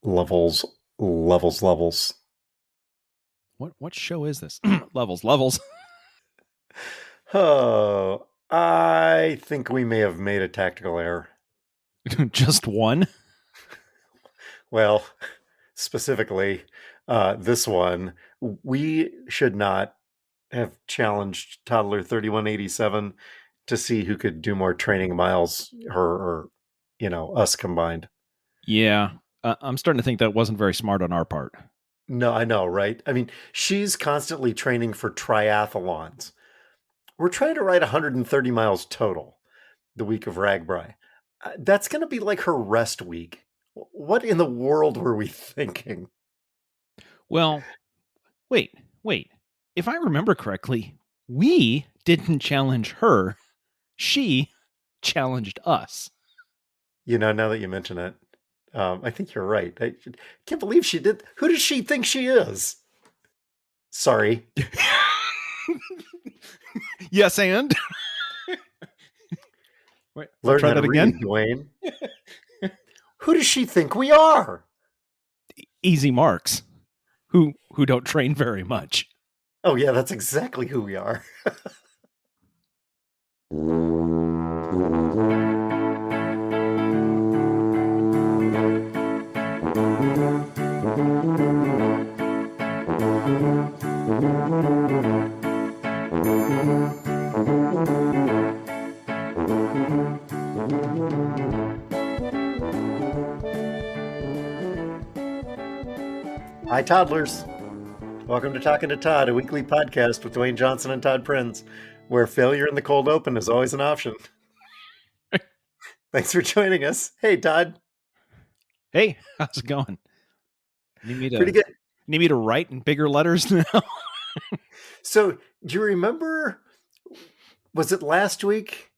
Levels, levels. What show is this? Levels. Oh, I think we may have made a tactical error. Just one? Well, specifically, this one, we should not have challenged Toddler 3187 to see who could do more training miles, her or, us combined. Yeah. I'm starting to think that wasn't very smart on our part. No, I know, right? I mean, she's constantly training for triathlons. We're trying to ride 130 miles total the week of Ragbri. That's going to be like her rest week. What in the world were we thinking? Well, wait. If I remember correctly, we didn't challenge her. She challenged us. Now that you mention it, I think you're right. I can't believe she did. Who does she think she is? Sorry. Yes, and? Wait, Learn try how that to again. read, Dwayne. Who does she think we are? Easy marks. Who don't train very much. Oh yeah, that's exactly who we are. Hi, toddlers. Welcome to Talking to Todd, a weekly podcast with Dwayne Johnson and Todd Prinz, where failure in the cold open is always an option. Thanks for joining us. Hey, Todd. Hey, how's it going? Pretty good. Need me to write in bigger letters now? So, do you remember, was it last week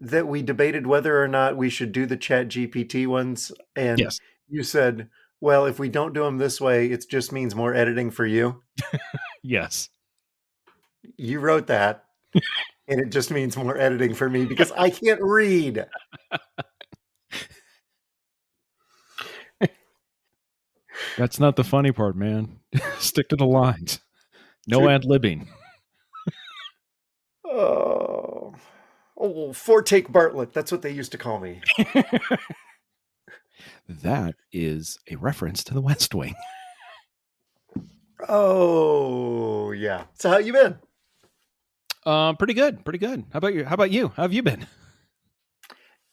that we debated whether or not we should do the Chat GPT ones? And Yes. You said, well, if we don't do them this way, it just means more editing for you. Yes. You wrote that, and it just means more editing for me because I can't read. That's not the funny part, man. Stick to the lines. No ad-libbing. Oh, Four-take Bartlett. That's what they used to call me. That is a reference to the West Wing. Oh, yeah. So how you been? Pretty good. How about you? How have you been?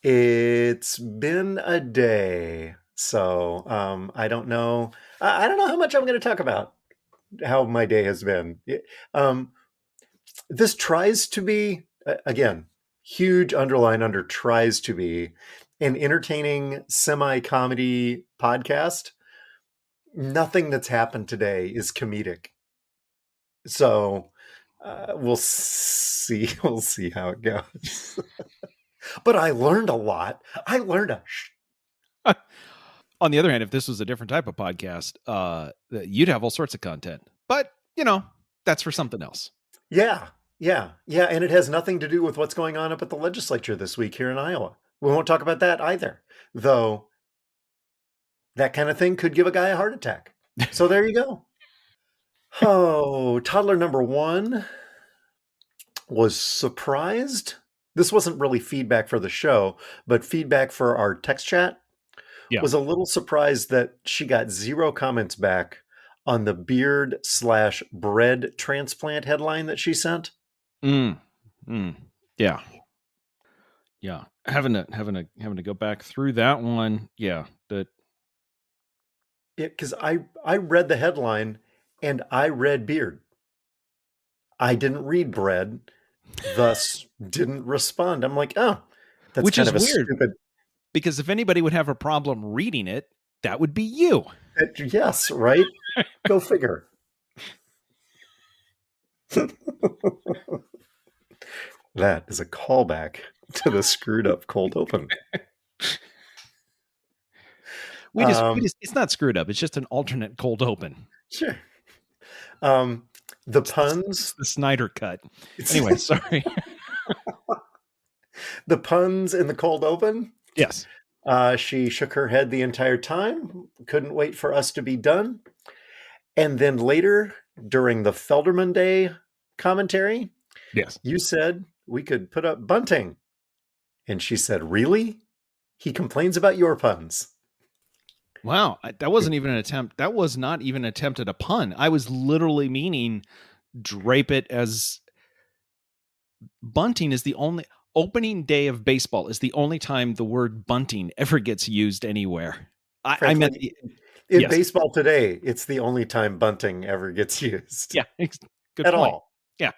It's been a day. So, I don't know. I don't know how much I'm going to talk about how my day has been. This tries to be, again, huge underline under tries to be an entertaining semi-comedy podcast. Nothing that's happened today is comedic. So we'll see. We'll see how it goes. But I learned a lot. I learned On the other hand, if this was a different type of podcast, you'd have all sorts of content. But, that's for something else. Yeah. And it has nothing to do with what's going on up at the legislature this week here in Iowa. We won't talk about that either, though that kind of thing could give a guy a heart attack. So there you go. Oh, toddler number 1 was surprised. This wasn't really feedback for the show, but feedback for our text chat. Yeah. Was a little surprised that she got 0 comments back on the beard/bread transplant headline that she sent. Yeah. Having to go back through that one. Yeah. Because I read the headline and I read beard. I didn't read bread, thus didn't respond. I'm like, oh, that's which kind is of a weird. stupid. Because if anybody would have a problem reading it, that would be you. Yes, right? Go figure. That is a callback to the screwed up cold open. It's not screwed up. It's just an alternate cold open. Sure. The puns. The Snyder cut. Anyway, sorry. The puns in the cold open. Yes. She shook her head the entire time. couldn't wait for us to be done. And then later, during the Felderman Day commentary, Yes. you said we could put up bunting. And she said, really? He complains about your puns. Wow, that wasn't even an attempt. That was not even an attempt at a pun. I was literally meaning drape it as bunting is the only opening day of baseball is the only time the word bunting ever gets used anywhere. I meant in yes. baseball today, it's the only time bunting ever gets used. Yeah, good at point. all. Yeah.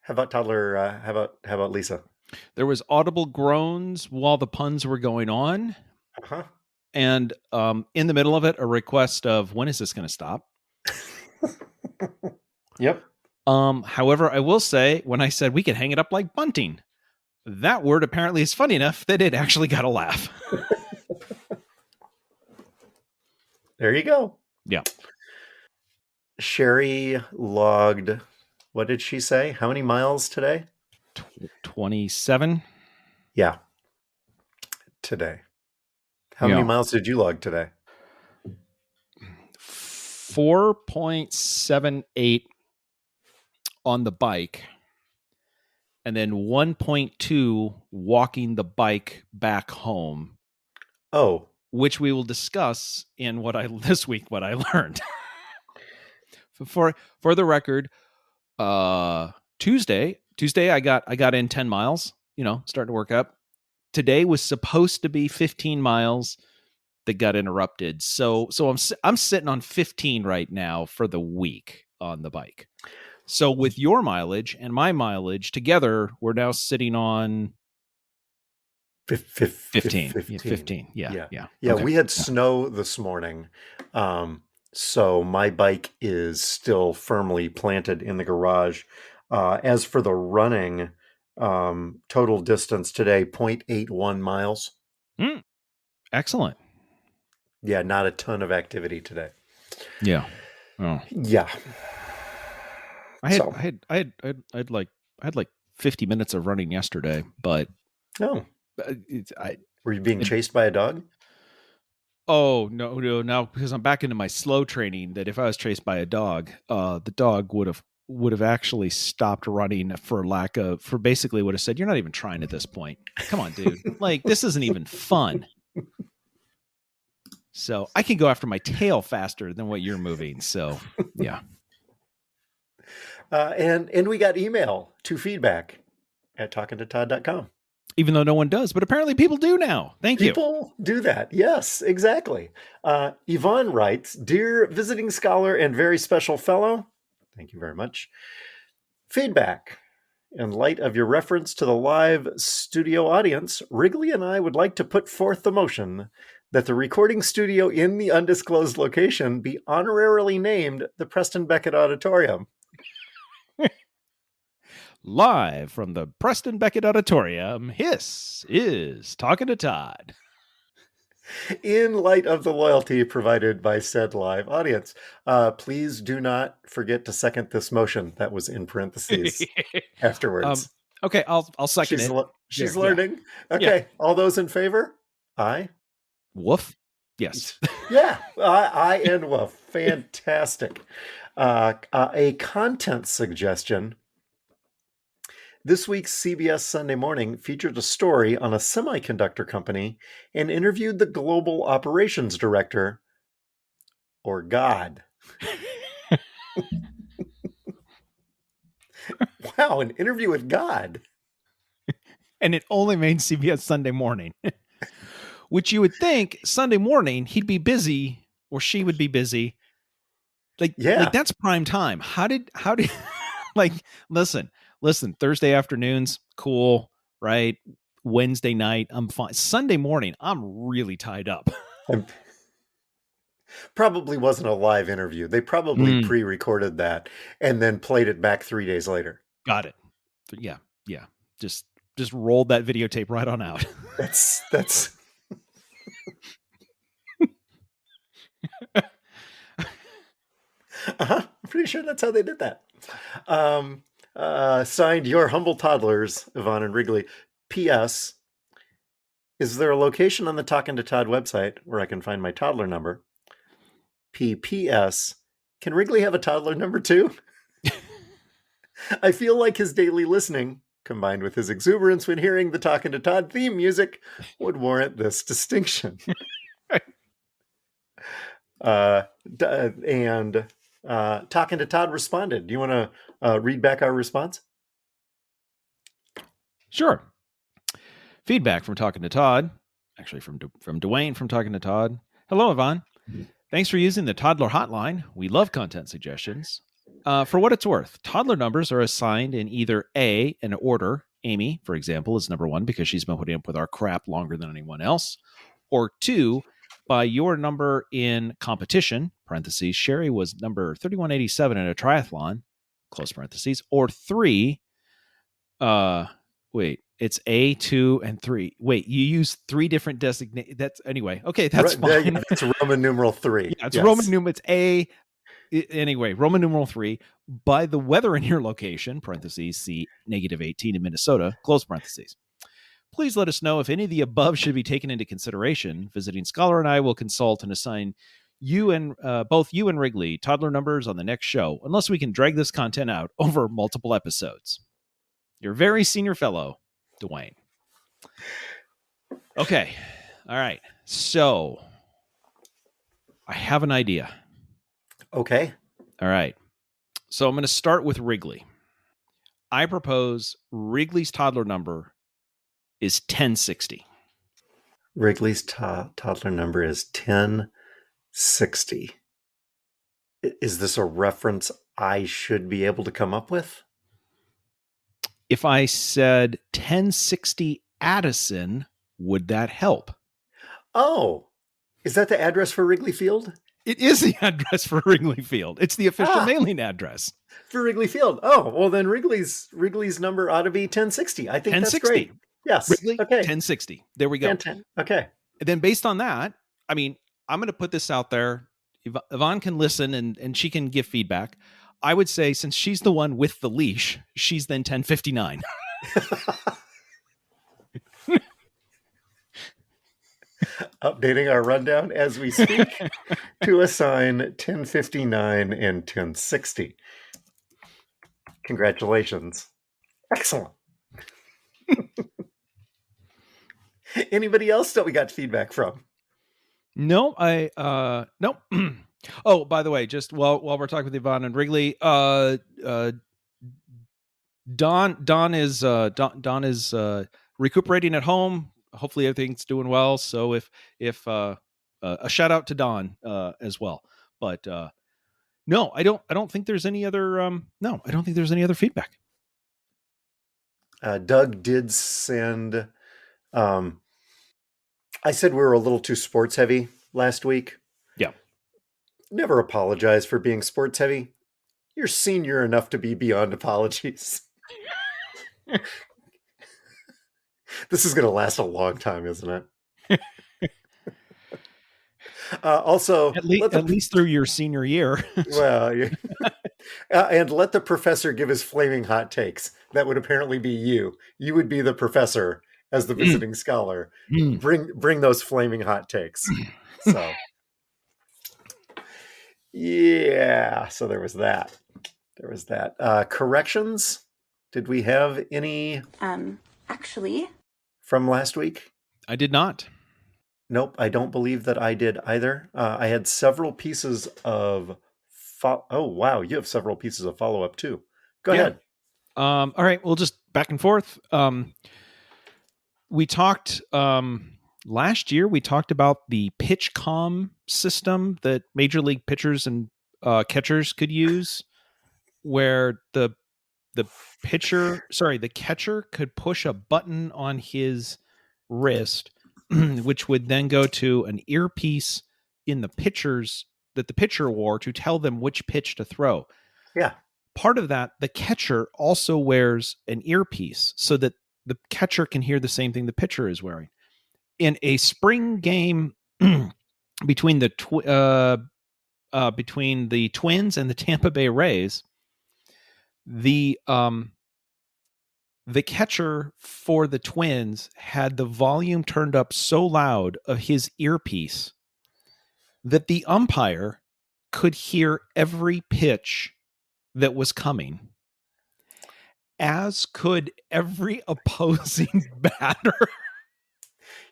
How about Toddler? How about Lisa? There was audible groans while the puns were going on. Uh-huh. And in the middle of it, a request of when is this going to stop? Yep. However, I will say when I said we could hang it up like bunting, that word apparently is funny enough that it actually got a laugh. There you go. Yeah. Sherry logged, what did she say? How many miles today? 27. Yeah. Today. How many miles did you log today? 4.78 on the bike. And then 1.2 walking the bike back home. Oh. Which we will discuss in what I learned. For the record, Tuesday I got in 10 miles, starting to work up. Today was supposed to be 15 miles that got interrupted. So I'm sitting on 15 right now for the week on the bike. So with your mileage and my mileage together, we're now sitting on 15. 15. Yeah. Okay. We had snow this morning. So my bike is still firmly planted in the garage. As for the running, total distance today, 0.81 miles. Excellent. Yeah, not a ton of activity today. Yeah. Oh. Yeah. I had like 50 minutes of running yesterday, but were you being chased by a dog? Oh no, because I'm back into my slow training that if I was chased by a dog, the dog would have actually stopped running for basically would have said, "You're not even trying at this point. Come on, dude. Like this isn't even fun." So I can go after my tail faster than what you're moving. So yeah. And we got email to feedback@talkingtotodd.com. Even though no one does, but apparently people do now. Thank you. People do that. Yes, exactly. Yvonne writes, "Dear visiting scholar and very special fellow," thank you very much. "Feedback. In light of your reference to the live studio audience, Wrigley and I would like to put forth the motion that the recording studio in the undisclosed location be honorarily named the Preston Beckett Auditorium." Live from the Preston Beckett Auditorium, this is Talking to Todd. In light of the loyalty provided by said live audience, please do not forget to second this motion. That was in parentheses afterwards. Okay, I'll second it. She's learning. Yeah. Okay, yeah. All those in favor? Aye. Woof. Yes. Yeah, I and woof. Fantastic. A content suggestion. This week's CBS Sunday Morning featured a story on a semiconductor company and interviewed the global operations director, or God. Wow, an interview with God. And it only made CBS Sunday Morning. Which you would think Sunday morning he'd be busy or she would be busy. Like that's prime time. How did like listen, Thursday afternoons, cool, right? Wednesday night, I'm fine. Sunday morning, I'm really tied up. Probably wasn't a live interview. They probably pre-recorded that and then played it back 3 days later. Got it. Yeah. Just rolled that videotape right on out. That's I'm pretty sure that's how they did that. Signed, your humble toddlers, Yvonne and Wrigley. P.S. Is there a location on the Talking to Todd website where I can find my toddler number? PPS. Can Wrigley have a toddler number too? I feel like his daily listening, combined with his exuberance when hearing the Talking to Todd theme music, would warrant this distinction. And Talking to Todd responded. Do you want to read back our response? Sure. Feedback from Talking to Todd, actually from Dwayne from Talking to Todd. Hello, Yvonne. Thanks for using the Toddler hotline. We love content suggestions. For what it's worth, toddler numbers are assigned in either A, an order. Amy, for example, is number 1 because she's been putting up with our crap longer than anyone else. Or 2, by your number in competition, parentheses, Sherry was number 3187 in a triathlon, close parentheses. Or 3, wait, it's A, 2, and 3. Wait, you use 3 different designations. That's anyway. Okay, that's fine. It's Roman numeral 3. Yeah, it's Roman numeral. It's A. Anyway, Roman numeral 3. By the weather in your location, parentheses, see -18 in Minnesota, close parentheses. Please let us know if any of the above should be taken into consideration. Visiting Scholar and I will consult and assign you and both you and Wrigley toddler numbers on the next show, unless we can drag this content out over multiple episodes. Your very senior fellow, Dwayne. Okay. All right. So I have an idea. Okay. All right. So I'm going to start with Wrigley. I propose Wrigley's toddler number is 1060. Wrigley's toddler number is 1060. Is this a reference I should be able to come up with? If I said 1060 Addison, would that help? Oh, is that the address for Wrigley Field? It is the address for Wrigley Field. It's the official mailing address. For Wrigley Field. Oh, well then Wrigley's number ought to be 1060. I think 1060. That's great. Yes. Wrigley, okay. 1060. There we go. Okay. And then based on that, I mean, I'm going to put this out there. Yvonne can listen and she can give feedback. I would say since she's the one with the leash, she's then 1059. Updating our rundown as we speak to assign 1059 and 1060. Congratulations. Excellent. Anybody else that we got feedback from? No, nope. Oh, by the way, just while we're talking with Yvonne and Wrigley, Don is recuperating at home. Hopefully everything's doing well. So if a shout out to Don as well. But no, I don't think there's any other I don't think there's any other feedback. Doug did send I said we were a little too sports heavy last week. Yeah. Never apologize for being sports heavy. You're senior enough to be beyond apologies. This is going to last a long time, isn't it? Also, at least through your senior year. Well, yeah. And let the professor give his flaming hot takes. That would apparently be you. You would be the professor as the visiting scholar. Bring those flaming hot takes. So, yeah. So there was that. Corrections. Did we have any? Actually, from last week? I did not. Nope, I don't believe that I did either. I had several pieces of... oh, wow, you have several pieces of follow-up, too. Go ahead. All right, we'll just back and forth. We talked... last year, we talked about the pitch comm system that Major League pitchers and catchers could use, where the catcher could push a button on his wrist, which would then go to an earpiece in the pitcher wore to tell them which pitch to throw. Yeah. Part of that, the catcher also wears an earpiece so that the catcher can hear the same thing the pitcher is wearing. In a spring game between the Twins and the Tampa Bay Rays, the the catcher for the Twins had the volume turned up so loud of his earpiece that the umpire could hear every pitch that was coming, as could every opposing batter.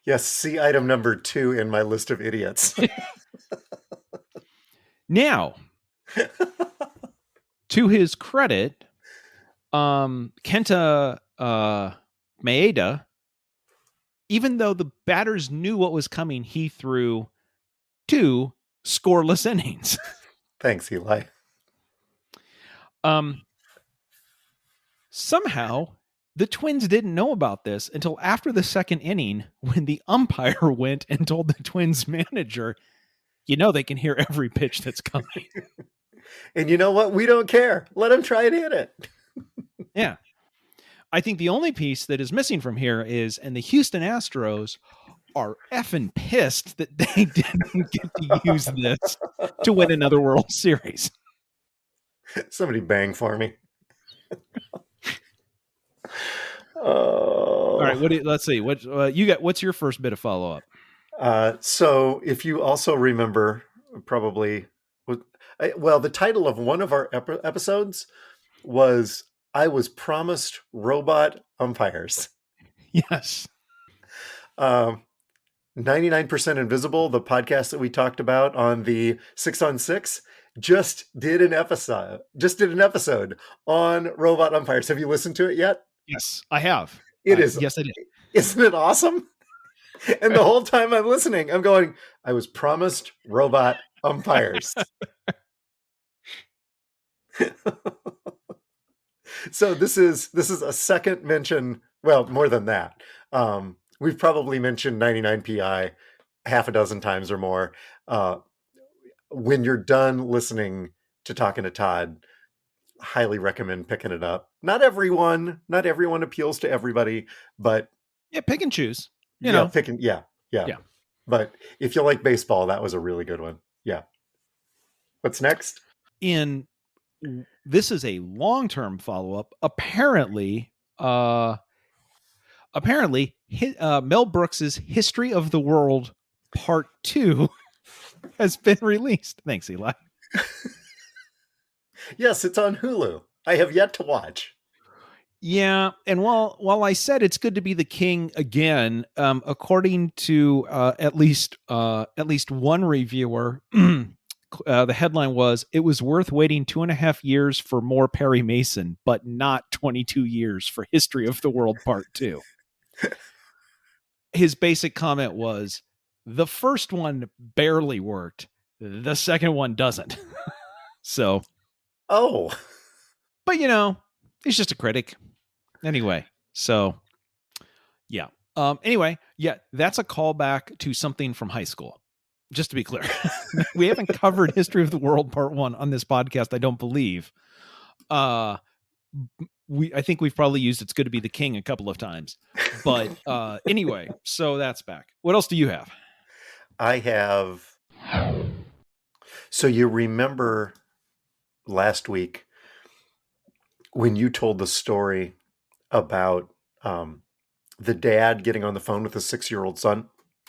Yes, see item number 2 in my list of idiots. Now, to his credit, Kenta Maeda, even though the batters knew what was coming, he threw 2 scoreless innings. Thanks, Eli. Somehow, the Twins didn't know about this until after the second inning, when the umpire went and told the Twins manager, they can hear every pitch that's coming. And you know what? We don't care. Let him try and hit it. Yeah. I think the only piece that is missing from here is, and the Houston Astros are effing pissed that they didn't get to use this to win another World Series. Somebody bang for me. Oh. All right. Let's see. What you got? What's your first bit of follow up? So if you also remember, probably, the title of one of our episodes was "I Was Promised Robot Umpires." Yes. 99% Invisible, the podcast that we talked about on the 6 on 6, just did an episode on robot umpires. Have you listened to it yet? Yes, I have. It is. Yes, I did. Isn't it awesome? And the whole time I'm listening, I'm going, I was promised robot umpires. So this is a second mention. Well, more than that. We've probably mentioned 99PI half a dozen times or more. When you're done listening to Talking to Todd, highly recommend picking it up. Not everyone appeals to everybody, but pick and choose. Yeah. But if you like baseball, that was a really good one. Yeah. What's next? This is a long-term follow-up. Apparently, Mel Brooks's History of the World Part 2 has been released. Thanks, Eli. Yes, it's on Hulu. I have yet to watch. Yeah, and while I said it's good to be the king again, according to at least one reviewer, the headline was, "It was worth waiting 2.5 years for more Perry Mason, but not 22 years for History of the World Part 2." His basic comment was, the first one barely worked. The second one doesn't. So. Oh. But, he's just a critic. Anyway, so, yeah. Anyway, that's a callback to something from high school. Just to be clear. We haven't covered History of the World Part 1 on this podcast, I don't believe. I think we've probably used It's Good to Be the King a couple of times. But anyway, so that's back. What else do you have? I have... So you remember last week when you told the story about the dad getting on the phone with his 6-year-old son?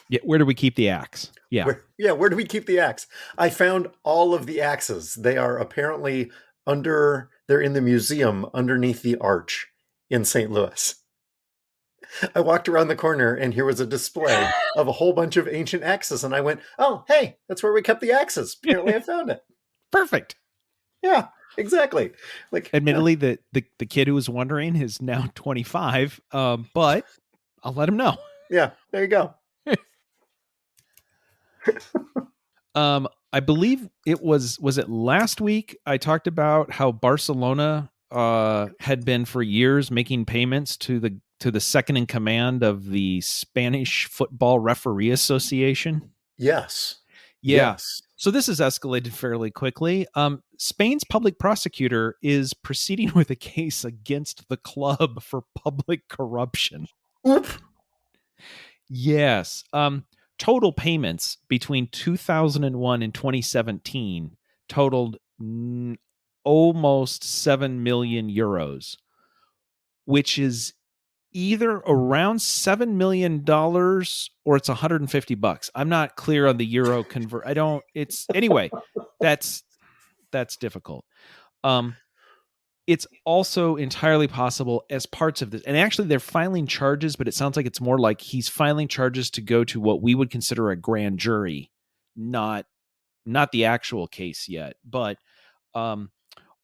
Yeah, where do we keep the axe? Yeah. Where do we keep the axe? I found all of the axes. They are apparently they're in the museum underneath the arch in St. Louis. I walked around the corner and here was a display of a whole bunch of ancient axes. And I went, oh, hey, that's where we kept the axes. Apparently I found it. Perfect. Yeah, exactly. Admittedly, the kid who was wondering is now 25, but I'll let him know. Yeah, there you go. I believe it was it last week I talked about how Barcelona had been for years making payments to the second in command of the Spanish Football Referee Association. Yes. Yeah. Yes. So this has escalated fairly quickly. Spain's public prosecutor is proceeding with a case against the club for public corruption. Oop. Yes. Total payments between 2001 and 2017 totaled almost 7 million euros, which is either around $7 million or it's $150. I'm not clear on the euro convert. I don't, it's anyway, that's difficult. It's also entirely possible as parts of this, and actually they're filing charges, but it sounds like it's more like he's filing charges to go to what we would consider a grand jury, not the actual case yet. But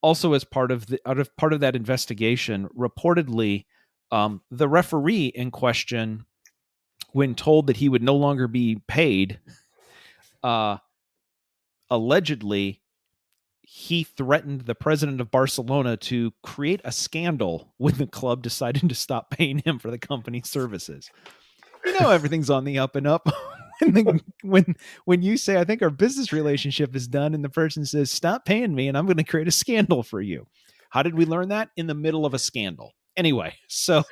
also as part of that investigation, reportedly, the referee in question, when told that he would no longer be paid, allegedly he threatened the president of Barcelona to create a scandal when the club decided to stop paying him for the company's services. Everything's on the up and up. when you say, I think our business relationship is done, and the person says, stop paying me and I'm going to create a scandal for you. How did we learn that? In the middle of a scandal. Anyway, so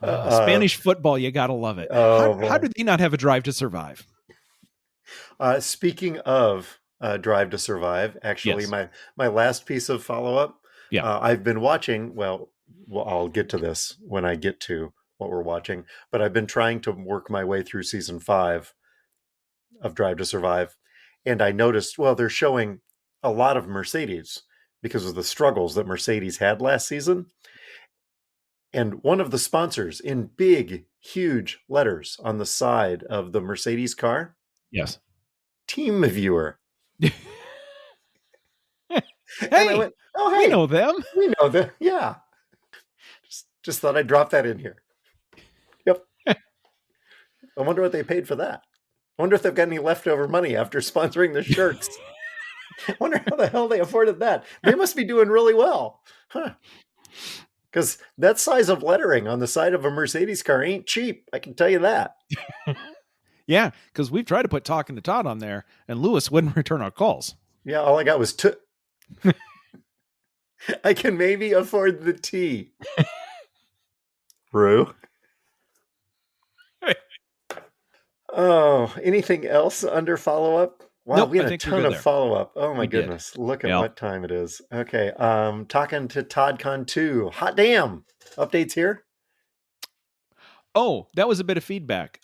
Spanish football, you got to love it. How did they not have a drive to survive? Speaking of Drive to Survive, actually, yes. my last piece of follow-up, yeah. I've been watching, well, I'll get to this when I get to what we're watching, but I've been trying to work my way through season 5 of Drive to Survive, and I noticed, well, they're showing a lot of Mercedes because of the struggles that Mercedes had last season. And one of the sponsors in big, huge letters on the side of the Mercedes car, yes, Team Viewer. Hey, and I went, oh, hey, we know them. We know them. Yeah. Just thought I'd drop that in here. Yep. I wonder what they paid for that. I wonder if they've got any leftover money after sponsoring the shirts. I wonder how the hell they afforded that. They must be doing really well. Huh. Because that size of lettering on the side of a Mercedes car ain't cheap. I can tell you that. Yeah, because we've tried to put Talking to Todd on there, and Lewis wouldn't return our calls. Yeah, all I got was I can maybe afford the T. Rue. Oh, anything else under follow-up? Wow, nope, we had a ton of follow-up. Oh my goodness. Look at what time it is. Okay. Talking to ToddCon 2. Hot damn. Updates here? Oh, that was a bit of feedback.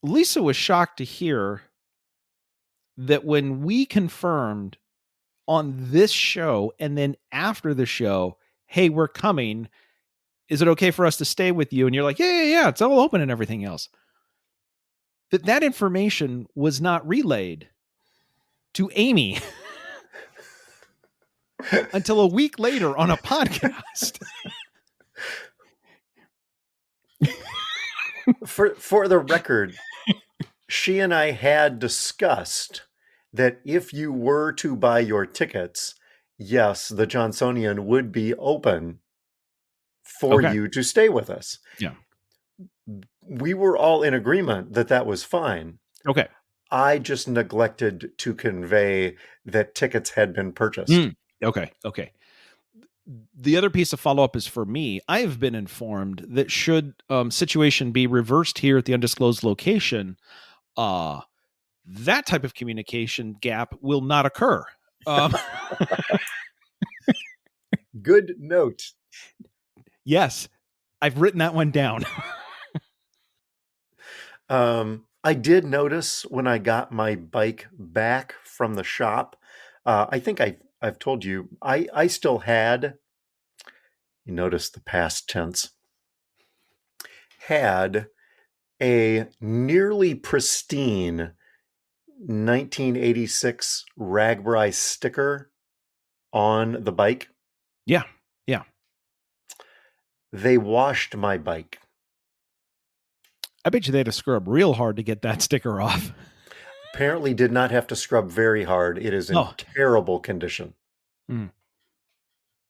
Lisa was shocked to hear that when we confirmed on this show and then after the show, hey, we're coming, is it okay for us to stay with you? And you're like, yeah, it's all open and everything else. That information was not relayed to Amy until a week later on a podcast. For the record, she and I had discussed that if you were to buy your tickets, yes, the Johnsonian would be open for you to stay with us. Yeah. We were all in agreement that that was fine. Okay. I just neglected to convey that tickets had been purchased. Okay. The other piece of follow-up is for me. I have been informed that should situation be reversed here at the undisclosed location, that type of communication gap will not occur. Good note. Yes, I've written that one down. I did notice when I got my bike back from the shop, I think I've told you, I still had, you notice the past tense, had a nearly pristine 1986 Ragbri sticker on the bike. Yeah. They washed my bike. I bet you they had to scrub real hard to get that sticker off. Apparently did not have to scrub very hard. It is in terrible condition.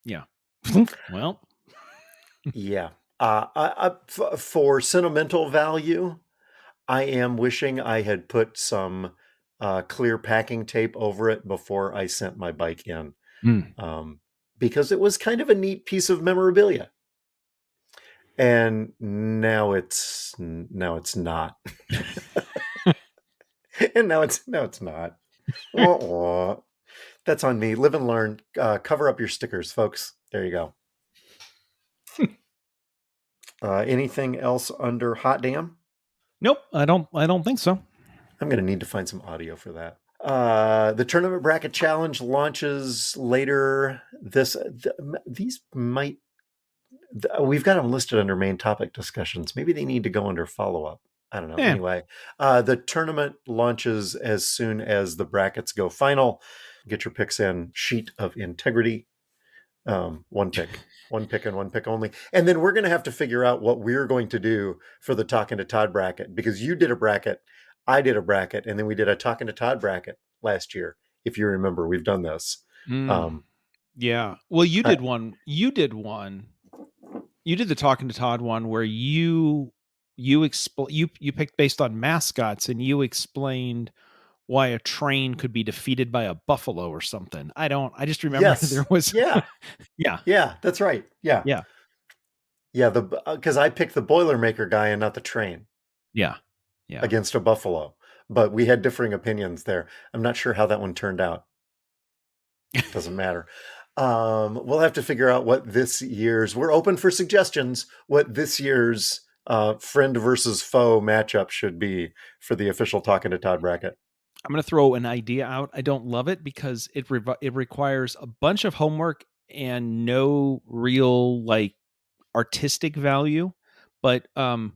Yeah. Well. Yeah. For sentimental value, I am wishing I had put some clear packing tape over it before I sent my bike in. Because it was kind of a neat piece of memorabilia. And now it's not. And now it's not. That's on me. Live and learn. Cover up your stickers, folks. There you go. Anything else under hot damn? Nope, I don't think so. I'm going to need to find some audio for that. The tournament bracket challenge launches later. These might. We've got them listed under main topic discussions. Maybe they need to go under follow up. I don't know. Yeah. Anyway, the tournament launches as soon as the brackets go final. Get your picks in. Sheet of integrity. One pick and one pick only. And then we're going to have to figure out what we're going to do for the Talking to Todd bracket, because you did a bracket, I did a bracket, and then we did a Talking to Todd bracket last year. If you remember, we've done this. Yeah. Well, you did one. You did the Talking to Todd one where you picked based on mascots, and you explained why a train could be defeated by a buffalo or something. I just remember there was. Yeah. Yeah, that's right. Yeah. Because I picked the Boilermaker guy and not the train. Yeah. Against a buffalo, but we had differing opinions there. I'm not sure how that one turned out. Doesn't matter. We'll have to figure out what this year's. We're open for suggestions. What this year's friend versus foe matchup should be for the official Talking to Todd bracket. I'm going to throw an idea out. I don't love it because it requires a bunch of homework and no real artistic value. But on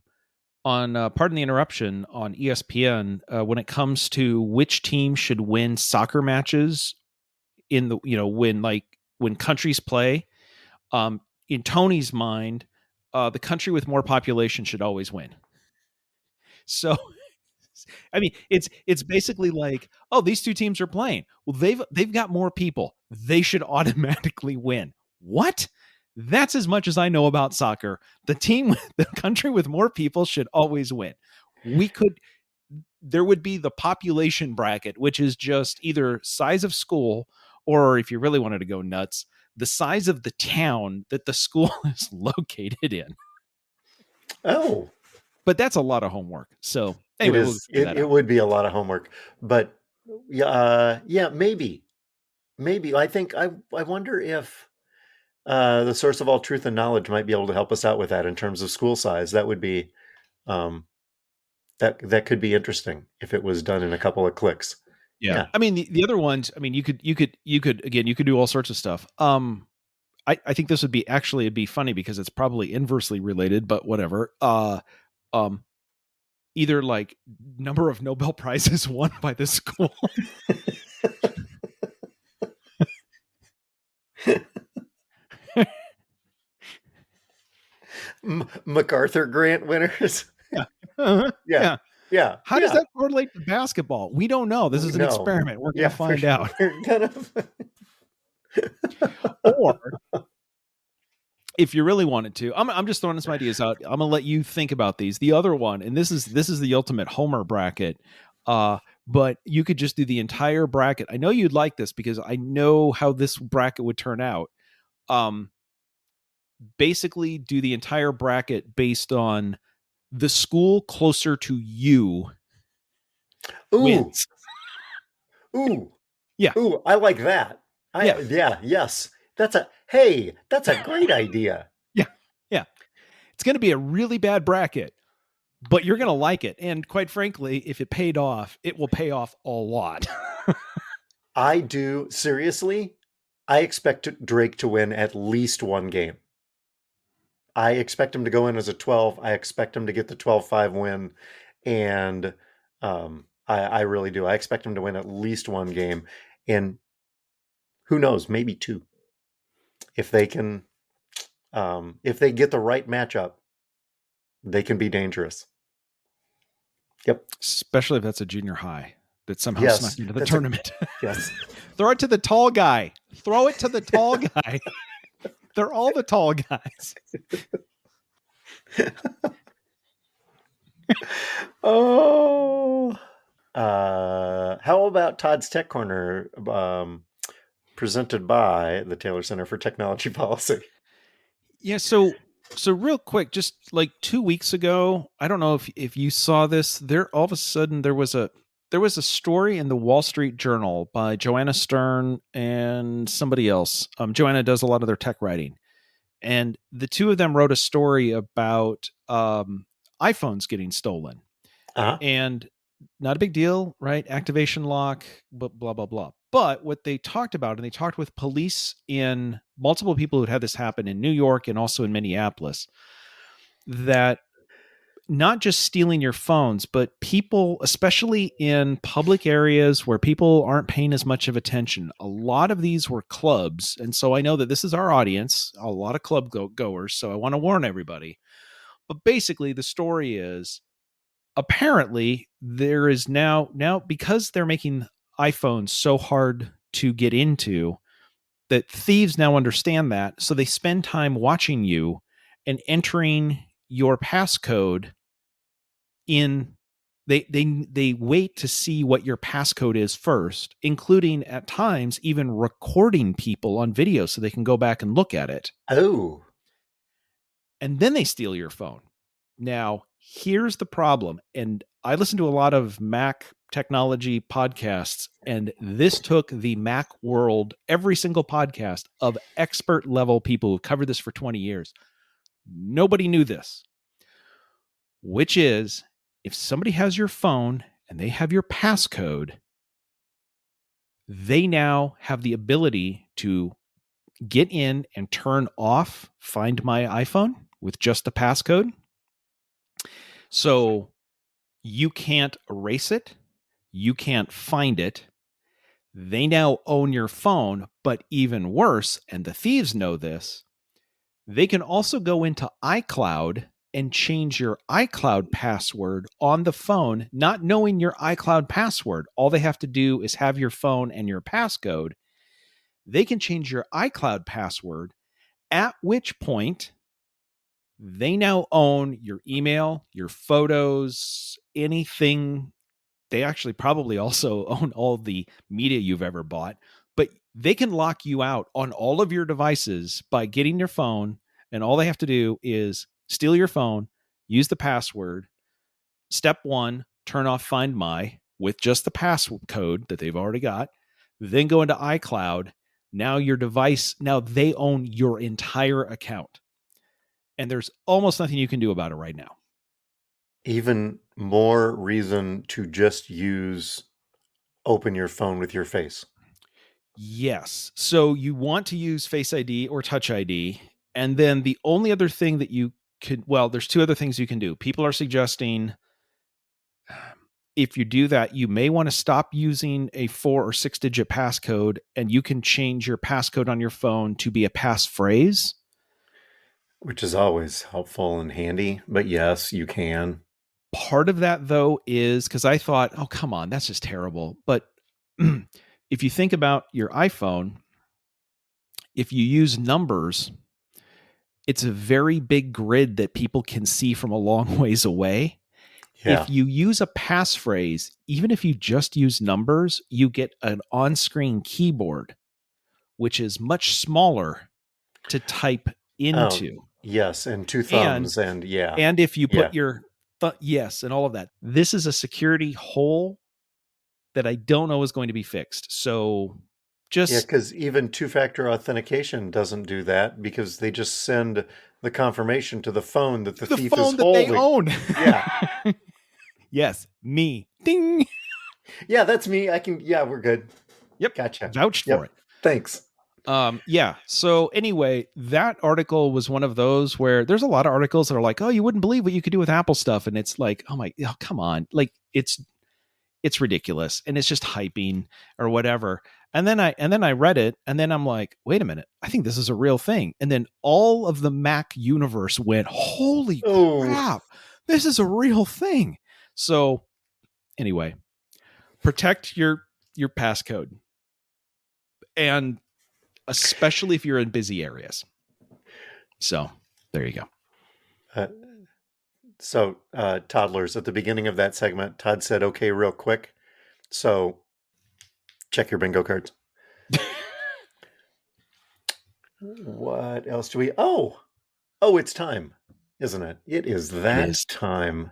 Pardon the Interruption on ESPN, when it comes to which team should win soccer matches in the when countries play, in Tony's mind, the country with more population should always win. So. I mean, it's basically like, oh, these two teams are playing. Well, they've got more people. They should automatically win. What? That's as much as I know about soccer. The country with more people should always win. There would be the population bracket, which is just either size of school, or if you really wanted to go nuts, the size of the town that the school is located in. Oh. But that's a lot of homework. So anyway, it would be a lot of homework, but maybe. I wonder if the source of all truth and knowledge might be able to help us out with that in terms of school size. That would be that could be interesting if it was done in a couple of clicks. Yeah. I mean, the other ones, I mean, you could do all sorts of stuff. I think this would be it'd be funny because it's probably inversely related, but whatever. Either number of Nobel Prizes won by the school. MacArthur Grant winners. Yeah. How does that correlate to basketball? We don't know. This is an experiment. We're going to find out. Or if you really wanted to, I'm just throwing some ideas out. I'm gonna let you think about these. The other one, and this is the ultimate homer bracket. But you could just do the entire bracket. I know you'd like this because I know how this bracket would turn out. Basically do the entire bracket based on the school closer to you. Wins. Ooh. Yeah. Ooh, I like that. Yes. That's a great idea. Yeah. It's going to be a really bad bracket, but you're going to like it. And quite frankly, if it paid off, it will pay off a lot. I do. Seriously, I expect Drake to win at least one game. I expect him to go in as a 12. I expect him to get the 12-5 win. And I really do. I expect him to win at least one game. And who knows, maybe two. If they can, if they get the right matchup, they can be dangerous. Yep. Especially if that's a junior high that somehow snuck into the tournament. Yes. Throw it to the tall guy. Throw it to the tall guy. They're all the tall guys. Oh. How about Todd's Tech Corner, presented by the Taylor Center for Technology Policy? Yeah, so real quick, just 2 weeks ago, I don't know if you saw this, there all of a sudden there was a story in the Wall Street Journal by Joanna Stern and somebody else. Joanna does a lot of their tech writing. And the two of them wrote a story about iPhones getting stolen. And not a big deal, right? Activation lock, but blah, blah, blah. But what they talked about, and they talked with police in multiple people who had this happen in New York and also in Minneapolis, that not just stealing your phones, but people, especially in public areas where people aren't paying as much of attention, a lot of these were clubs. And so I know that this is our audience, a lot of club goers. So I want to warn everybody. But basically, the story is apparently there is now because they're making iPhones so hard to get into, that thieves now understand that. So they spend time watching you and entering your passcode in. They wait to see what your passcode is first, including at times even recording people on video so they can go back and look at it. Oh. And then they steal your phone. Now, here's the problem. And I listen to a lot of Mac technology podcasts, and this took the Mac world, every single podcast of expert level people who've covered this for 20 years. Nobody knew this, which is if somebody has your phone and they have your passcode, they now have the ability to get in and turn off Find My iPhone with just the passcode. So you can't erase it. You can't find it. They now own your phone, but even worse, and the thieves know this, they can also go into iCloud and change your iCloud password on the phone, not knowing your iCloud password. All they have to do is have your phone and your passcode. They can change your iCloud password, at which point they now own your email, your photos, anything. They actually probably also own all the media you've ever bought, but they can lock you out on all of your devices by getting your phone. And all they have to do is steal your phone, use the password. Step one, turn off Find My with just the passcode that they've already got. Then go into iCloud. Now your device, now they own your entire account. And there's almost nothing you can do about it right now. Even more reason to just open your phone with your face. Yes. So you want to use Face ID or Touch ID. And then the only other thing that you could, well, there's two other things you can do. People are suggesting if you do that, you may want to stop using a 4 or 6 digit passcode, and you can change your passcode on your phone to be a passphrase. Which is always helpful and handy, but yes, you can. Part of that, though, is because I thought, oh, come on, that's just terrible. But if you think about your iPhone, if you use numbers, it's a very big grid that people can see from a long ways away. Yeah. If you use a passphrase, even if you just use numbers, you get an on-screen keyboard, which is much smaller to type into. Oh, yes, and 2 thumbs, and yeah. And if you put your yes, and all of that. This is a security hole that I don't know is going to be fixed. So just... Yeah, because even 2-factor authentication doesn't do that, because they just send the confirmation to the phone that the thief is holding. They own. Yeah. Yes, me. Ding. Yeah, that's me. We're good. Yep. Gotcha. Vouched for it. Thanks. Yeah. So anyway, that article was one of those where there's a lot of articles that are like, oh, you wouldn't believe what you could do with Apple stuff. And it's like, oh, come on. Like it's ridiculous. And it's just hyping or whatever. And then I read it, and then I'm like, wait a minute, I think this is a real thing. And then all of the Mac universe went, holy crap, this is a real thing. So anyway, protect your passcode, and especially if you're in busy areas. So there you go. So toddlers, at the beginning of that segment, Todd said, okay, real quick. So check your bingo cards. What else do we... Oh, it's time, isn't it? It is that time.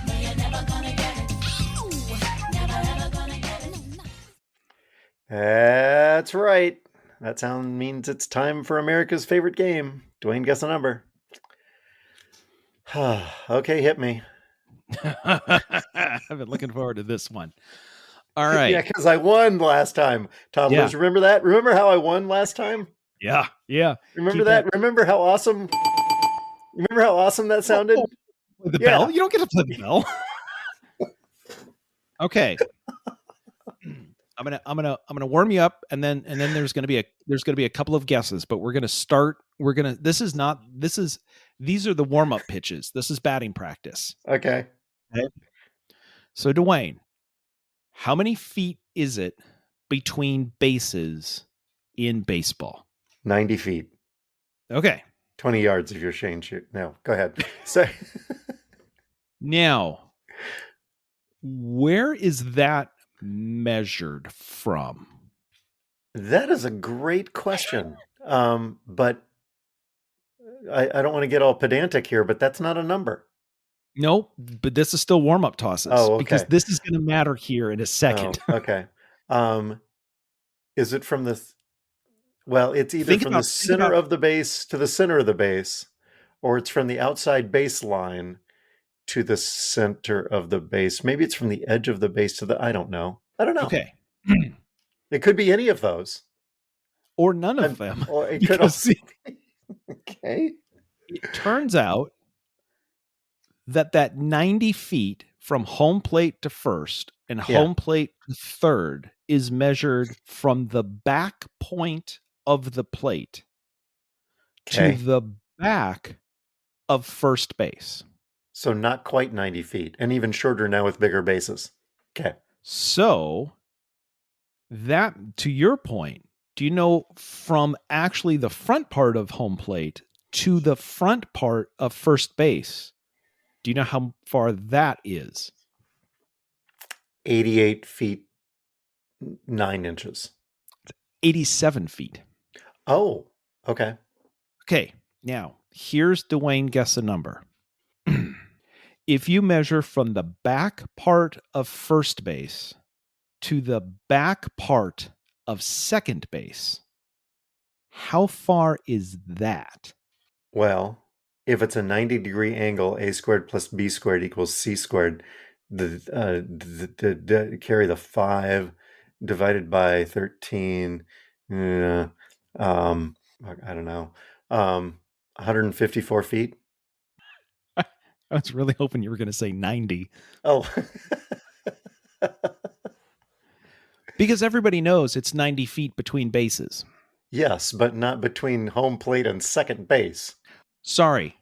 No, you're never gonna get That's right. That sound means it's time for America's favorite game. Dwayne, guess a number. Okay, hit me. I've been looking forward to this one. All right. Yeah, because I won last time. Toddlers, remember that? Remember how I won last time? Yeah. Remember that? Remember how awesome? Remember how awesome that sounded? The bell? You don't get to play the bell. Okay. I'm gonna warm you up, and then there's gonna be a couple of guesses, but we're gonna start. These are the warm up pitches. This is batting practice. Okay. So Dwayne, how many feet is it between bases in baseball? 90 feet. Okay. 20 yards if you're Shane shoot. No, go ahead. So now, where is that measured from? That is a great question. But I don't want to get all pedantic here, but that's not a number. No, but this is still warm-up tosses. Oh, okay. Because this is going to matter here in a second. Oh, okay. Is it from the... Well, it's either from the center of the base to the center of the base, or it's from the outside baseline to the center of the base. Maybe it's from the edge of the base to the... I don't know. Okay. It could be any of those. Or none of them. Or it could also... Okay. It turns out that 90 feet from home plate to first and home plate to third is measured from the back point of the plate to the back of first base. So not quite 90 feet, and even shorter now with bigger bases. Okay. So that, to your point, do you know from actually the front part of home plate to the front part of first base, do you know how far that is? 88 feet, 9 inches. 87 feet. Oh, okay. Okay, now, here's Dwayne guess a number. If you measure from the back part of first base to the back part of second base, how far is that? Well, if it's a 90-degree angle, a squared plus b squared equals c squared, carry the 5 divided by 13, I don't know, 154 feet. I was really hoping you were going to say 90. Oh. Because everybody knows it's 90 feet between bases. Yes, but not between home plate and second base. Sorry,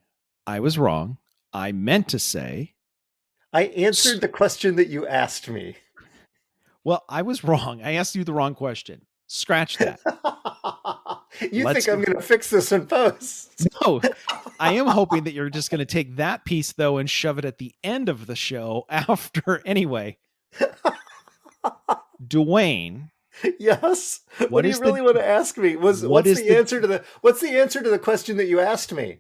I was wrong. I meant to say... I answered the question that you asked me. Well, I was wrong. I asked you the wrong question. Scratch that. You think I'm going to fix this in post? No, I am hoping that you're just going to take that piece, though, and shove it at the end of the show after. Anyway, Dwayne. Yes. What do you really want to ask me? What's the answer to the question that you asked me?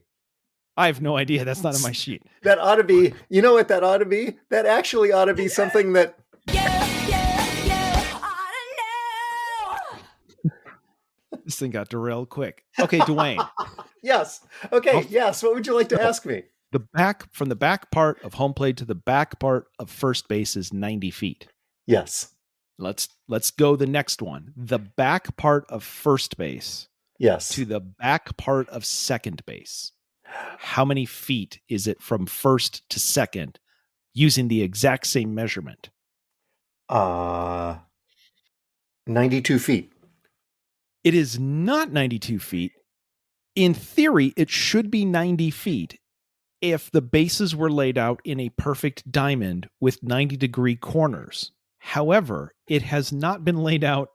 I have no idea. That's not on my sheet. That ought to be, you know what that ought to be? That actually ought to be something that... This thing got derailed quick. Okay, Dwayne. Yes. Okay, yes. What would you like to ask me? From the back part of home plate to the back part of first base is 90 feet. Yes. Let's go the next one. The back part of first base. Yes. To the back part of second base. How many feet is it from first to second using the exact same measurement? 92 feet. It is not 92 feet. In theory, it should be 90 feet if the bases were laid out in a perfect diamond with 90-degree corners. However, it has not been laid out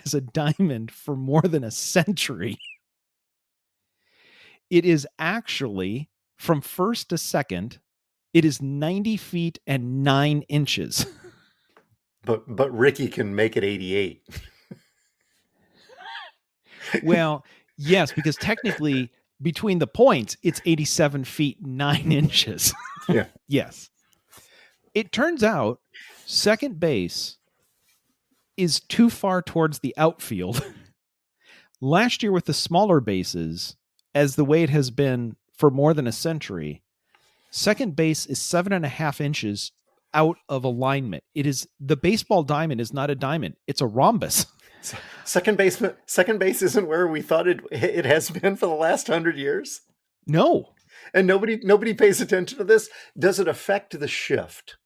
as a diamond for more than a century. It is actually, from first to second, it is 90 feet and 9 inches. But Ricky can make it 88. Well, yes, because technically between the points, it's 87 feet, 9 inches. Yeah. Yes. It turns out second base is too far towards the outfield Last year with the smaller bases, as the way it has been for more than a century, second base is 7.5 inches out of alignment. It is the baseball diamond is not a diamond; it's a rhombus. Second base isn't where we thought it has been for the last 100 years. No, and nobody pays attention to this. Does it affect the shift?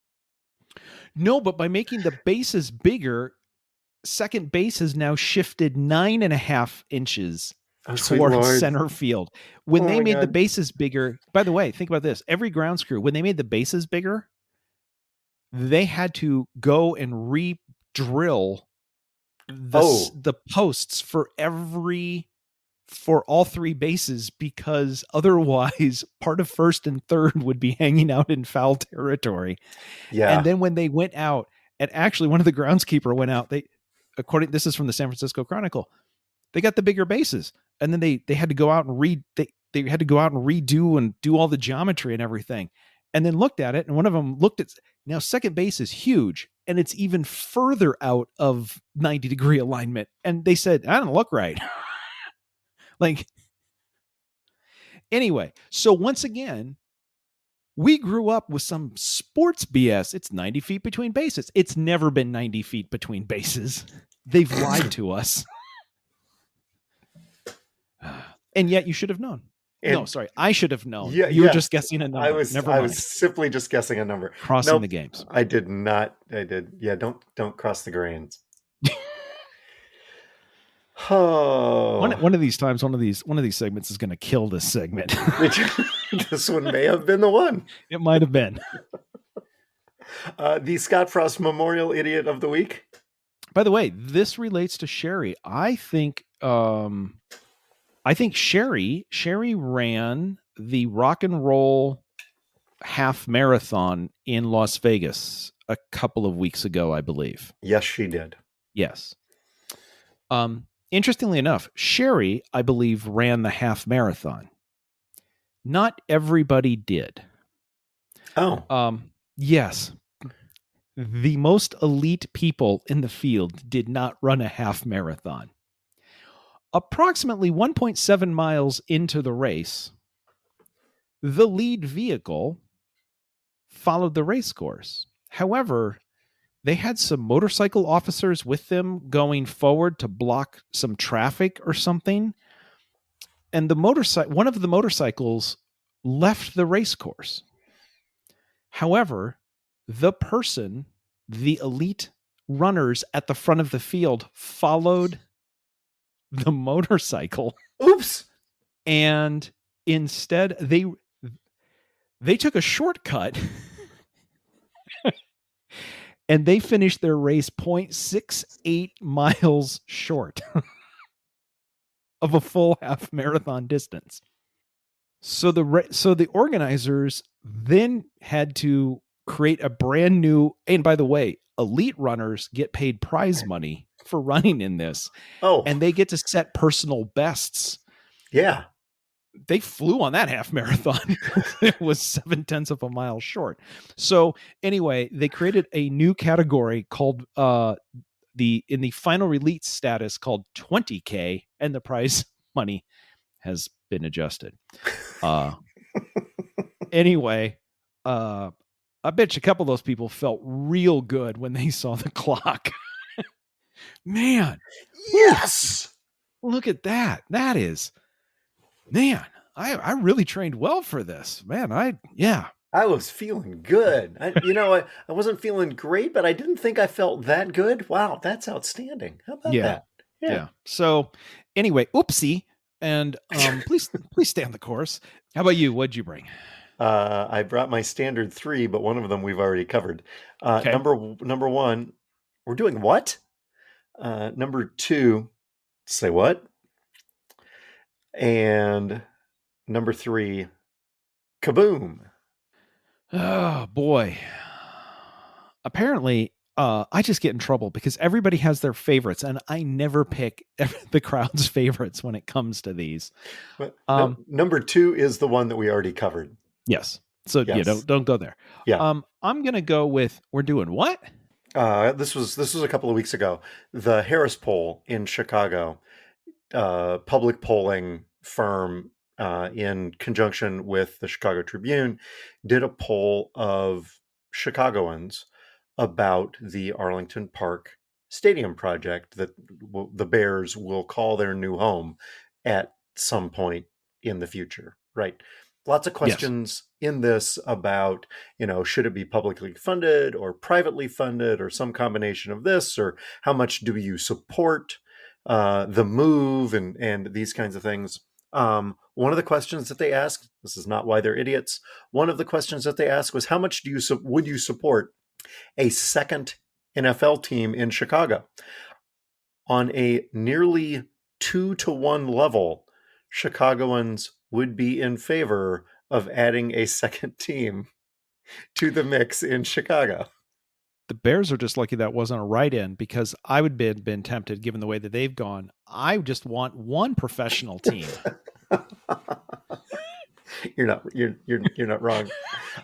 No, but by making the bases bigger, second base has now shifted 9.5 inches towards center field. When they made the bases bigger, by the way, think about this. Every grounds crew, when they made the bases bigger, they had to go and re-drill the posts for all three bases, because otherwise part of first and third would be hanging out in foul territory. Yeah. And then when they went out, and actually one of the groundskeeper went out, this is from the San Francisco Chronicle, they got the bigger bases, and then they had to go out and they had to go out and redo and do all the geometry and everything, and then looked at it. And one of them looked at, now second base is huge and it's even further out of 90-degree alignment. And they said, I don't look right. Like, anyway, so once again, we grew up with some sports BS. It's 90 feet between bases. It's never been 90 feet between bases. They've lied to us. And yet you should have known. No, sorry, I should have known. You were just guessing a number. I was simply just guessing a number. Crossing the games. I did not. I did. Yeah, don't cross the grains. Oh. One of these times, one of these segments is going to kill this segment. This one may have been the one. It might have been. The Scott Frost Memorial Idiot of the Week. By the way, this relates to Sherry. I think Sherry ran the rock and roll half marathon in Las Vegas a couple of weeks ago, I believe. Yes, she did. Yes. Interestingly enough, Sherry, I believe, ran the half marathon. Not everybody did. Oh. Yes. The most elite people in the field did not run a half marathon. Approximately 1.7 miles into the race, the lead vehicle followed the race course. However, they had some motorcycle officers with them going forward to block some traffic or something. And one of the motorcycles left the race course. However, the elite runners at the front of the field followed the motorcycle. Oops. And instead they took a shortcut and they finished their race 0.68 miles short of a full half marathon distance. So the organizers then had to create a brand new, and by the way, elite runners get paid prize money for running in this. Oh. And they get to set personal bests. Yeah. They flew on that half marathon. It was 0.7 of a mile short. So anyway, they created a new category called in the final release status called 20K, and the prize money has been adjusted. Anyway, I bet you a couple of those people felt real good when they saw the clock. Man. Yes. Look at that. That is, man, I really trained well for this. Man, I was feeling good. I wasn't feeling great, but I didn't think I felt that good. Wow, that's outstanding. How about that? Yeah. So anyway, oopsie. And please stay on the course. How about you? What'd you bring? I brought my standard 3, but one of them we've already covered. Okay. Number 1, we're doing what? Number 2, say what? And number 3, kaboom. Oh boy. Apparently, I just get in trouble because everybody has their favorites, and I never pick the crowd's favorites when it comes to these. But number 2 is the one that we already covered. Yes. So yes. Yeah, don't go there. Yeah. I'm gonna go with, we're doing what? This was a couple of weeks ago. The Harris poll in Chicago public polling firm in conjunction with the Chicago Tribune did a poll of Chicagoans about the Arlington Park Stadium project that the Bears will call their new home at some point in the future, right? Lots of Yes. questions in this about, should it be publicly funded or privately funded or some combination of this, or how much do you support the move and these kinds of things. One of the questions that they asked, this is not why they're idiots. One of the questions that they asked was, how much would you support a second NFL team in Chicago? On a nearly 2-to-1 level, Chicagoans would be in favor of adding a second team to the mix in Chicago. The Bears are just lucky that wasn't a write-in, because I would have been tempted, given the way that they've gone. I just want one professional team. You're not wrong.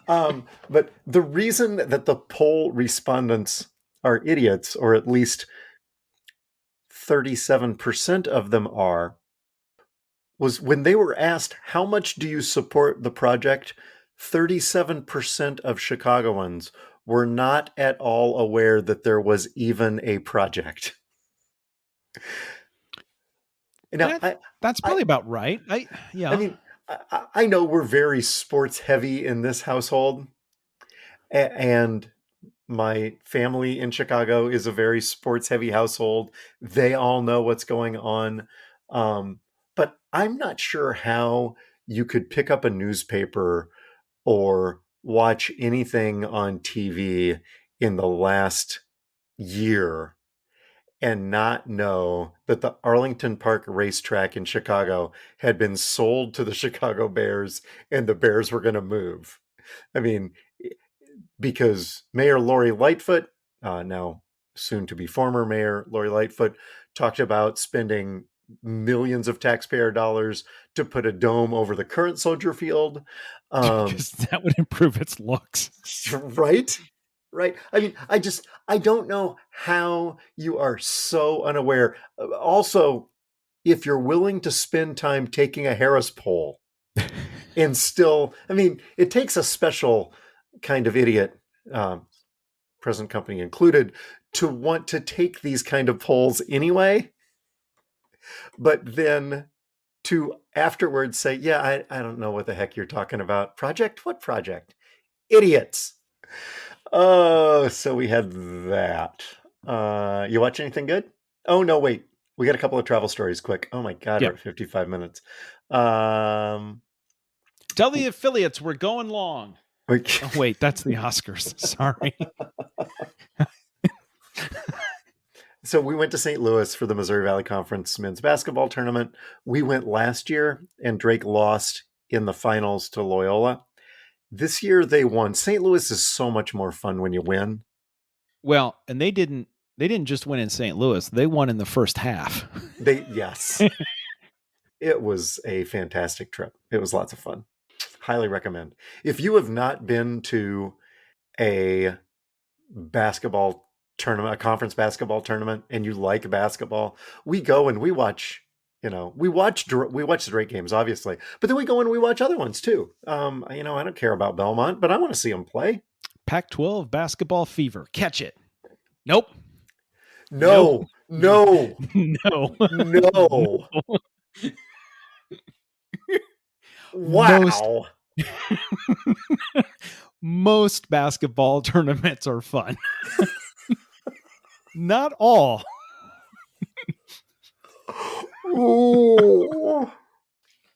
But the reason that the poll respondents are idiots, or at least 37% of them are, was when they were asked, how much do you support the project? 37% of Chicagoans were not at all aware that there was even a project. Now, that's probably about right. I mean, I know we're very sports heavy in this household, and my family in Chicago is a very sports heavy household. They all know what's going on. But I'm not sure how you could pick up a newspaper or watch anything on TV in the last year and not know that the Arlington Park racetrack in Chicago had been sold to the Chicago Bears and the Bears were going to move. I mean, because Mayor Lori Lightfoot, now soon to be former Mayor Lori Lightfoot, talked about spending millions of taxpayer dollars to put a dome over the current Soldier Field. Because that would improve its looks. Right? Right. I mean, I don't know how you are so unaware. Also, if you're willing to spend time taking a Harris poll and still, I mean, it takes a special kind of idiot, present company included, to want to take these kind of polls anyway, but then to afterwards say, yeah, I don't know what the heck you're talking about. Project? What project? Idiots. Oh, so we had that. You watch anything good? Oh, no, wait. We got a couple of travel stories quick. Oh my God, we're at 55 minutes. Tell the affiliates we're going long. Oh, wait, that's the Oscars. Sorry. So we went to St. Louis for the Missouri Valley Conference men's basketball tournament. We went last year, and Drake lost in the finals to Loyola. This year they won. St. Louis is so much more fun when you win. Well, and they didn't just win in St. Louis. They won in the first half. Yes. It was a fantastic trip. It was lots of fun. Highly recommend. If you have not been to a basketball tournament, a conference basketball tournament, and you like basketball, we go and we watch, we watch the Drake games, obviously, but then we go and we watch other ones too. I don't care about Belmont, but I want to see them play. Pac-12 basketball fever. Catch it. Nope. No. No. Wow. Most basketball tournaments are fun. Not all.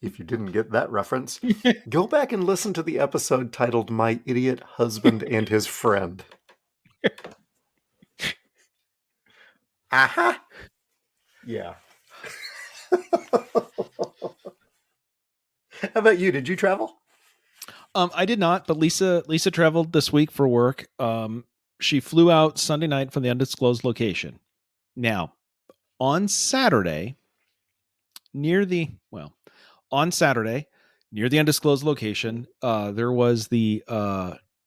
If you didn't get that reference, go back and listen to the episode titled My Idiot Husband and His Friend. Aha. Yeah. How about you? Did you travel? I did not, but Lisa traveled this week for work. She flew out Sunday night from the undisclosed location. Now, on Saturday, near the undisclosed location, there was the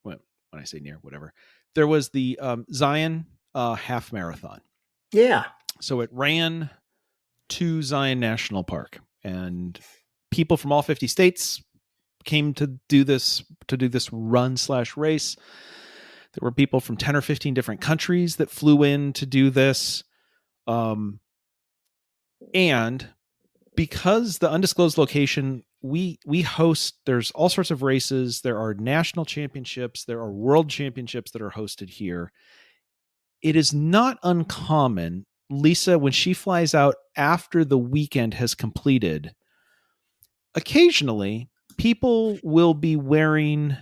when I say near, whatever, there was the Zion half marathon. Yeah. So it ran to Zion National Park, and people from all 50 states came to do this run/race. There were people from 10 or 15 different countries that flew in to do this. And because the undisclosed location, we host, there's all sorts of races. There are national championships. There are world championships that are hosted here. It is not uncommon, Lisa, when she flies out after the weekend has completed, occasionally people will be wearing,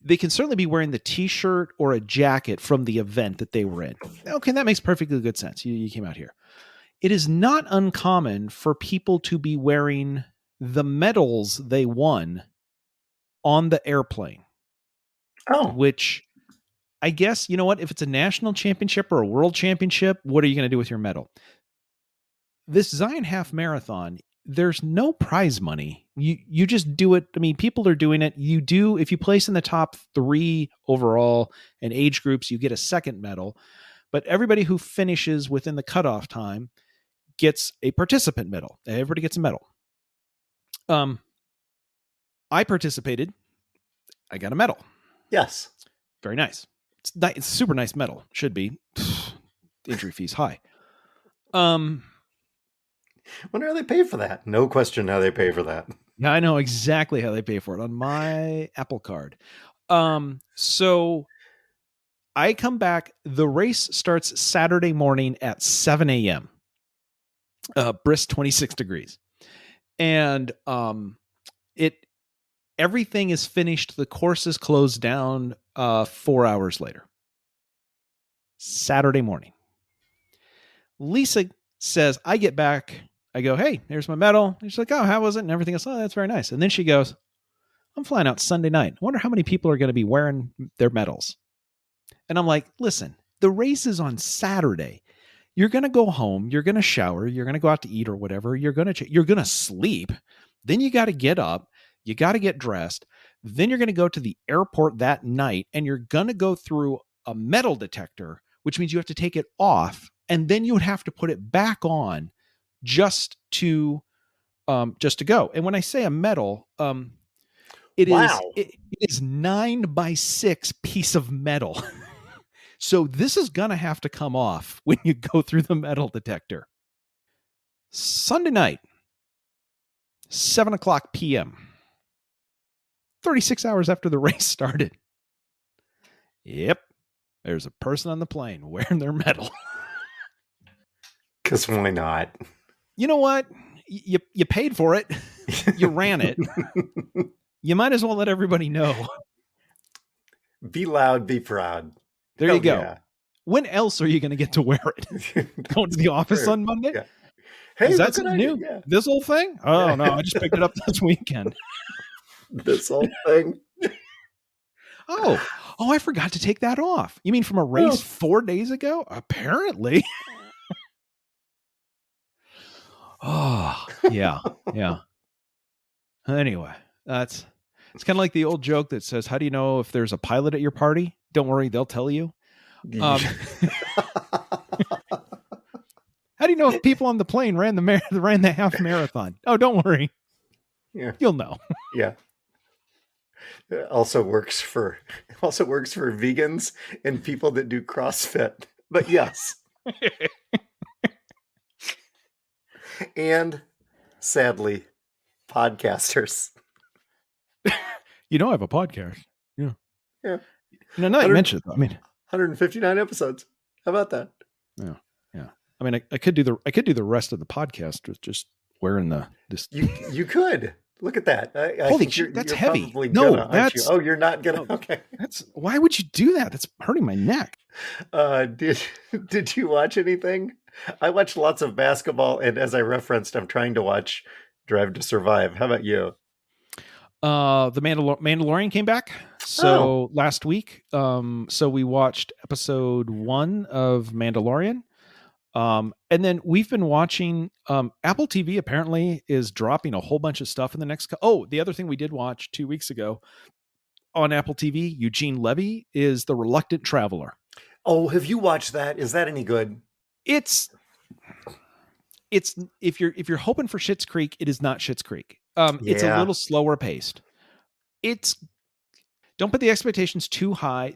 they can certainly be wearing the t-shirt or a jacket from the event that they were in. Okay, that makes perfectly good sense. You came out here. It is not uncommon for people to be wearing the medals they won on the airplane. Oh. Which, I guess, you know what? If it's a national championship or a world championship, what are you going to do with your medal? This Zion half marathon, there's no prize money. You just do it. I mean, people are doing it. You do, if you place in the top 3 overall and age groups, you get a second medal. But everybody who finishes within the cutoff time gets a participant medal. Everybody gets a medal. I participated. I got a medal. Yes. Very nice. It's a super nice medal. Should be. Entry fees high. Wonder how they pay for that. No question how they pay for that. Yeah, I know exactly how they pay for it on my Apple Card. So I come back. The race starts Saturday morning at 7 a.m. Brisk 26 degrees. And everything is finished. The course is closed down 4 hours later. Saturday morning. Lisa says, I get back. I go, hey, here's my medal. And she's like, oh, how was it? And everything else. Oh, that's very nice. And then she goes, I'm flying out Sunday night. I wonder how many people are going to be wearing their medals. And I'm like, listen, the race is on Saturday. You're going to go home. You're going to shower. You're going to go out to eat or whatever. You're going to sleep. Then you got to get up. You got to get dressed. Then you're going to go to the airport that night, and you're going to go through a metal detector, which means you have to take it off, and then you would have to put it back on just to go. And when I say a metal, it is 9x6 piece of metal. So this is going to have to come off when you go through the metal detector. Sunday night, 7:00 p.m., 36 hours after the race started. Yep. There's a person on the plane wearing their medal. Because why not? You know what? You paid for it. You ran it. You might as well let everybody know. Be loud, be proud. There you go. Yeah. When else are you going to get to wear it? Going to the office on Monday? Yeah. Hey, is that something new? Yeah. This whole thing? Oh, no, I just picked it up this weekend. This whole thing? Oh, I forgot to take that off. You mean from a race 4 days ago? Apparently. Oh, yeah. Anyway, it's kind of like the old joke that says, how do you know if there's a pilot at your party? Don't worry, they'll tell you. How do you know if people on the plane ran the half marathon? Oh, don't worry. Yeah. You'll know. Yeah. It also works for vegans and people that do CrossFit. But yes. And sadly, podcasters. You know I have a podcast. Yeah. Yeah. No, not mentioned. I mean, 159 episodes. How about that? Yeah. I mean, I could do the rest of the podcast with just wearing this. You could. Look at that. Holy shit, that's heavy. No, that's. Oh, you're not gonna. Okay. Why would you do that? That's hurting my neck. Did you watch anything? I watched lots of basketball, and as I referenced, I'm trying to watch Drive to Survive. How about you? The Mandalorian came back last week. So we watched episode 1 of Mandalorian. And then we've been watching, Apple TV apparently is dropping a whole bunch of stuff in the next. The other thing we did watch 2 weeks ago on Apple TV, Eugene Levy is The Reluctant Traveler. Oh, have you watched that? Is that any good? It's it's if you're hoping for Schitt's Creek, it is not Schitt's Creek. It's a Yeah. little slower paced. It's Don't put the expectations too high.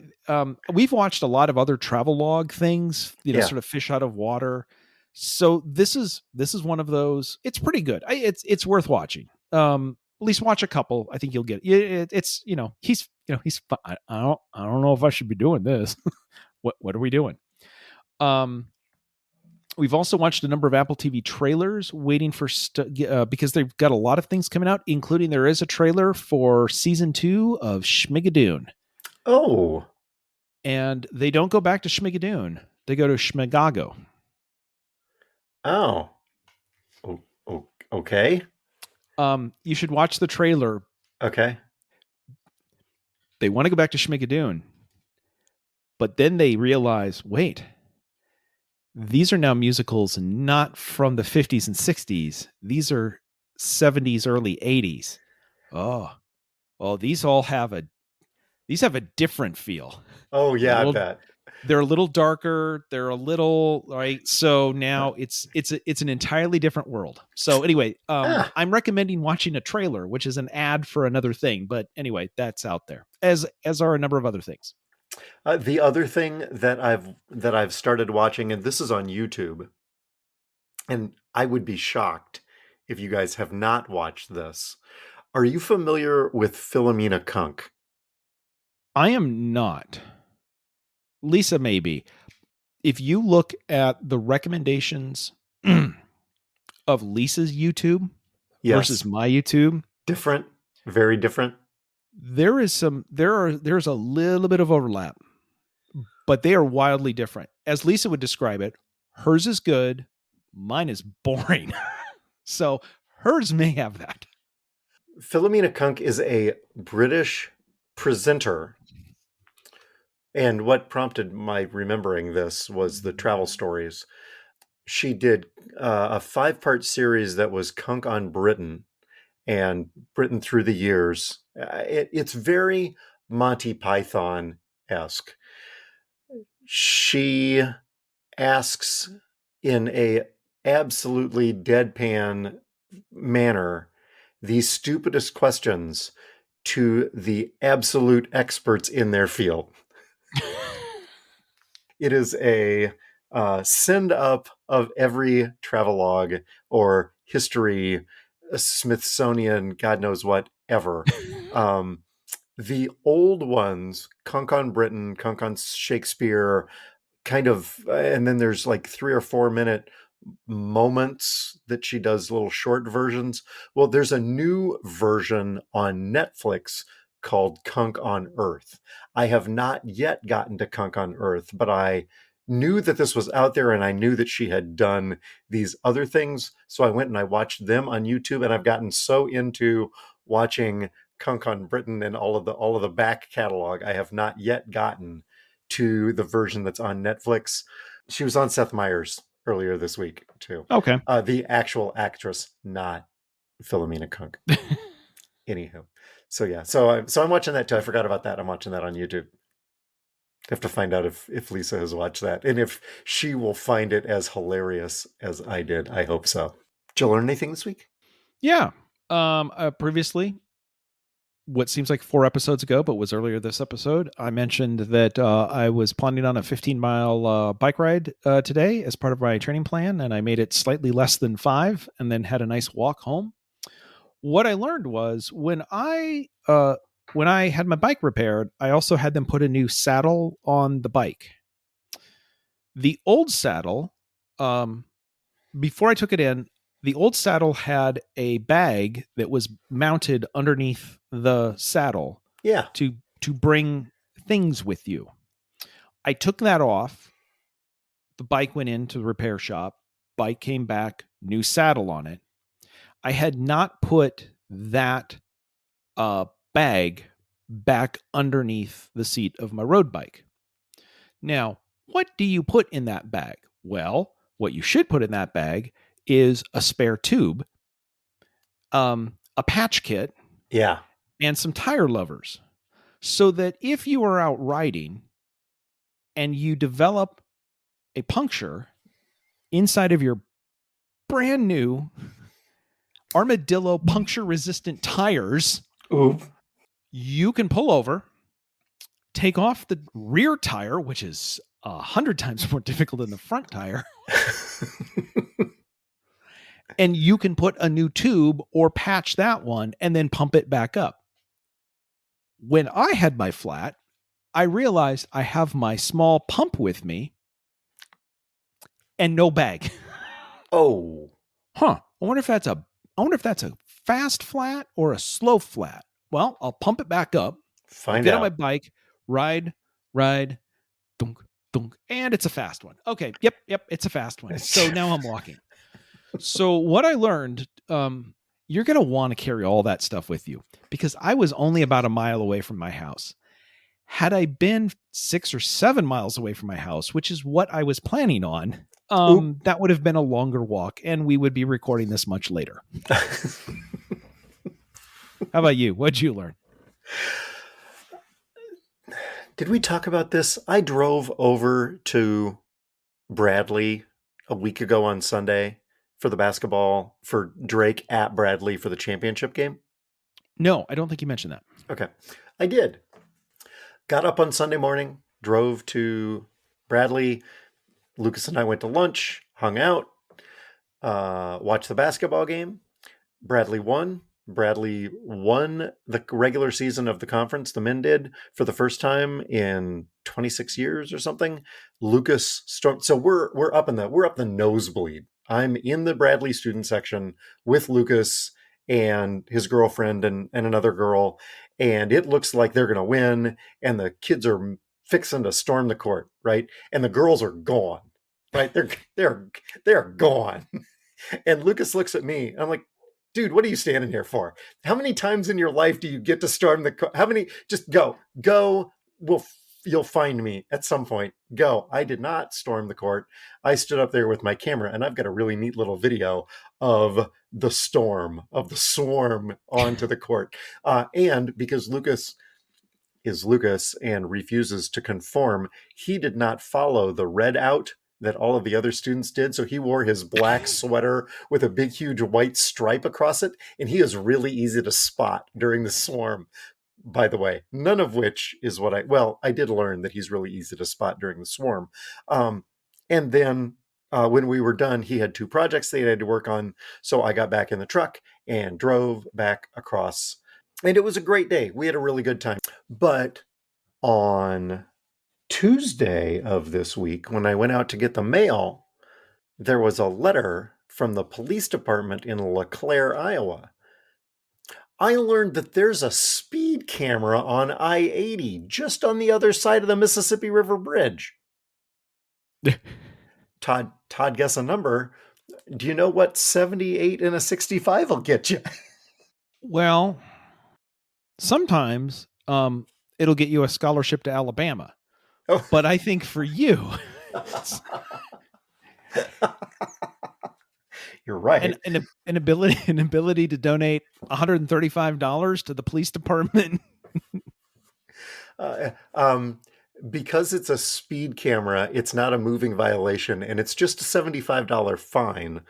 We've watched a lot of other travel log things, Yeah. sort of fish out of water. So this is one of those. It's pretty good. It's worth watching. At least watch a couple. I think you'll get it. It's he's. I don't know if I should be doing this. What are we doing? Um, We've also watched a number of Apple TV trailers, waiting for because they've got a lot of things coming out, including there is a trailer for season 2 of Schmigadoon. Oh. And they don't go back to Schmigadoon; they go to Schmigago. Oh. Okay. You should watch the trailer. Okay. They want to go back to Schmigadoon, but then they realize, wait, these are now musicals not from the 50s and 60s. These are 70s, early 80s. Oh, well, these have a different feel. Oh They're a yeah, I little, bet. they're a little darker. They're a little right. So now it's an entirely different world. So anyway, I'm recommending watching a trailer, which is an ad for another thing. But anyway, that's out there, as are a number of other things. The other thing that I've started watching, and this is on YouTube, and I would be shocked if you guys have not watched this. Are you familiar with Philomena Kunk? I am not. Lisa may be. If you look at the recommendations of Lisa's YouTube versus Yes. my YouTube, Different, very different. there's a little bit of overlap, but they are wildly different. As Lisa would describe it, hers is good, mine is boring. So hers may have that. Philomena Kunk is a British presenter. And what prompted my remembering this was the travel stories. She did a 5-part series that was Kunk on Britain and Britain through the years. It's very Monty Python-esque. She asks in a absolutely deadpan manner the stupidest questions to the absolute experts in their field. It is a send up of every travelogue or history, Smithsonian, God knows what, ever. The old ones, Kunk on Britain, Kunk on Shakespeare, kind of, and then there's like 3 or 4 minute moments that she does, little short versions. Well, there's a new version on Netflix called Kunk on Earth. I have not yet gotten to Kunk on Earth, but I knew that this was out there and I knew that she had done these other things. So I went and I watched them on YouTube, and I've gotten so into watching Kunk on Britain and all of the back catalog. I have not yet gotten to the version that's on Netflix. She was on Seth Meyers earlier this week too. Okay. The actual actress, not Philomena Kunk. Anywho, so yeah, so I'm watching that too. I forgot about that. I'm watching that on YouTube. I have to find out if Lisa has watched that, and if she will find it as hilarious as I did. I hope so. Did you learn anything this week? Yeah. Previously, what seems like 4 episodes ago, but was earlier this episode, I mentioned that I was planning on a 15-mile bike ride today as part of my training plan, and I made it slightly less than 5, and then had a nice walk home. What I learned was when I had my bike repaired, I also had them put a new saddle on the bike. The old saddle, before I took it in, the old saddle had a bag that was mounted underneath the saddle. Yeah. To bring things with you. I took that off. The bike went into the repair shop. Bike came back, new saddle on it. I had not put that bag back underneath the seat of my road bike. Now, what do you put in that bag? Well, what you should put in that bag is a spare tube, a patch kit, Yeah, and some tire levers, so that if you are out riding and you develop a puncture inside of your brand new armadillo puncture resistant tires. Ooh. You can pull over, take off the rear tire, which is 100 times more difficult than the front tire. And you can put a new tube or patch that one and then pump it back up. When I had my flat, I realized I have my small pump with me and no bag. Oh. I wonder if that's a fast flat or a slow flat. Well, I'll pump it back up. Find get out. on my bike, ride, dunk, dunk, and it's a fast one. Okay, yep, it's a fast one. So now I'm walking. So what I learned, you're going to want to carry all that stuff with you, because I was only about a mile away from my house. Had I been 6 or 7 miles away from my house, which is what I was planning on, that would have been a longer walk, and we would be recording this much later. How about you? What'd you learn? Did we talk about this? I drove over to Bradley a week ago on Sunday for the basketball, for Drake at Bradley for the championship game. No, I don't think you mentioned that. Okay. I did. Got up on Sunday morning, drove to Bradley. Lucas and I went to lunch, hung out, watched the basketball game. Bradley won. Bradley won the regular season of the conference. The men did, for the first time in 26 years or something. Lucas stormed. So we're up the nosebleed. I'm in the Bradley student section with Lucas and his girlfriend and another girl, and it looks like they're going to win. And the kids are fixing to storm the court, right? And the girls are gone, right? They're gone. And Lucas looks at me. I'm like, dude, what are you standing here for? How many times in your life do you get to storm the court? How many? Just go. You'll find me at some point. Go. I did not storm the court. I stood up there with my camera, and I've got a really neat little video of the swarm onto the court. And because Lucas is Lucas and refuses to conform, he did not follow the red out that all of the other students did. So he wore his black sweater with a big, huge white stripe across it. And he is really easy to spot during the swarm, by the way. None of which is what I did learn that he's really easy to spot during the swarm. And then when we were done, he had 2 projects that he had to work on. So I got back in the truck and drove back across. And it was a great day. We had a really good time. But on Tuesday of this week, when I went out to get the mail, there was a letter from the police department in LeClaire, Iowa. I learned that there's a speed camera on I-80 just on the other side of the Mississippi River Bridge. Todd, guess a number. Do you know what 78 and a 65 will get you? Well, sometimes it'll get you a scholarship to Alabama. Oh. But I think for you, you're right. An ability to donate $135 to the police department. Because it's a speed camera, it's not a moving violation, and it's just a $75 fine,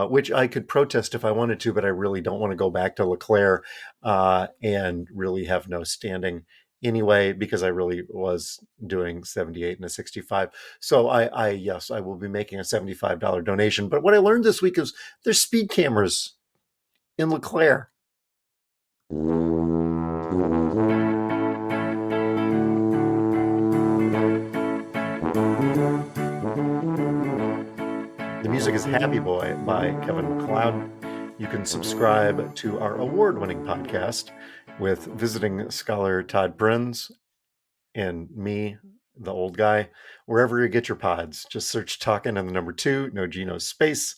which I could protest if I wanted to, but I really don't want to go back to LeClaire and really have no standing anyway, because I really was doing 78 and a 65. So yes, I will be making a $75 donation. But what I learned this week is there's speed cameras in LeClaire. The music is Happy Boy by Kevin MacLeod. You can subscribe to our award-winning podcast with visiting scholar Todd Prinz and me, the old guy, wherever you get your pods. Just search Talkin' and the number 2, no G, no space.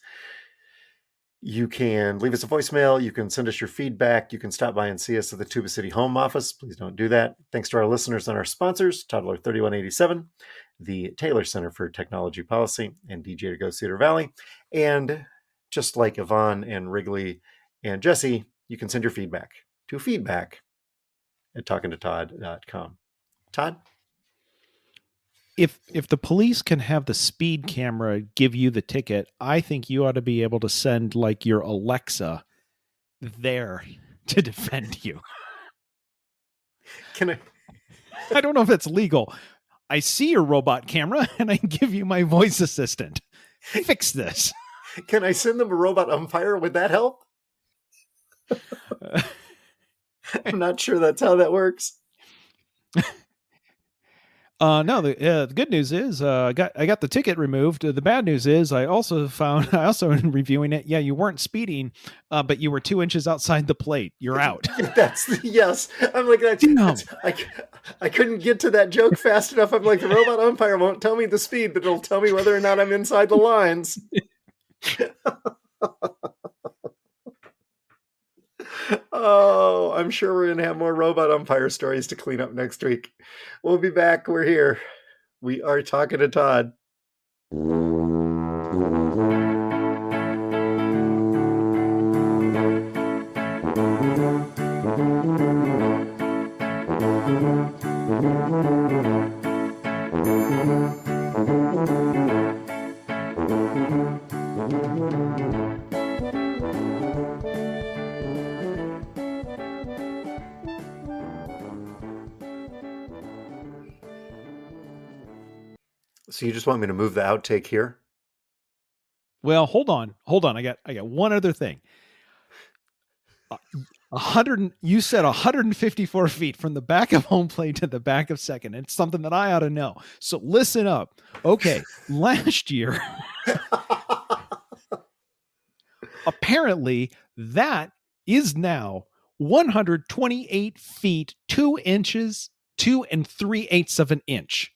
You can leave us a voicemail. You can send us your feedback. You can stop by and see us at the Tuba City home office. Please don't do that. Thanks to our listeners and our sponsors, Toddler 3187, the Taylor Center for Technology Policy, and DJ to Go Cedar Valley. And just like Yvonne and Wrigley and Jesse, you can send your feedback to feedback@talkingtotodd.com. Todd? if the police can have the speed camera give you the ticket, I think you ought to be able to send like your Alexa there to defend you. Can I? I don't know if it's legal. I see your robot camera and I give you my voice assistant. Fix this. Can I send them a robot umpire? Would that help? I'm not sure that's how that works. No, the good news is I got the ticket removed. The bad news is I also in reviewing it, yeah, you weren't speeding, but you were 2 inches outside the plate. You're out. Yes. I'm like that's I couldn't get to that joke fast enough. I'm like, the robot umpire won't tell me the speed, but it'll tell me whether or not I'm inside the lines. Oh, I'm sure we're going to have more robot umpire stories to clean up next week. We'll be back. We're here. We are talking to Todd. So you just want me to move the outtake here? Well, hold on. I got one other thing. 100. You said 154 feet from the back of home plate to the back of second. It's something that I ought to know. So listen up. Okay, last year, apparently that is now 128 feet 2 inches 2 3/8 of an inch.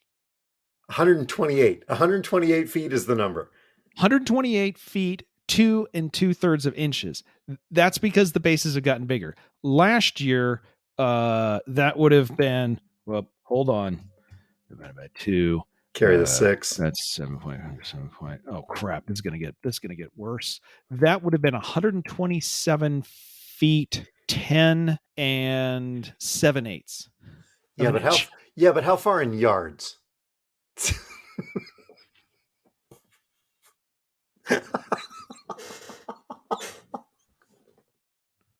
128. 128 feet is the number. 128 feet 2 2/3 of inches. That's because the bases have gotten bigger. Last year, that would have been, well, hold on, divided by 2. Carry the 6. That's 7 point. Oh crap! This is gonna get worse. That would have been 127 feet 10 7/8. Yeah, but how far in yards?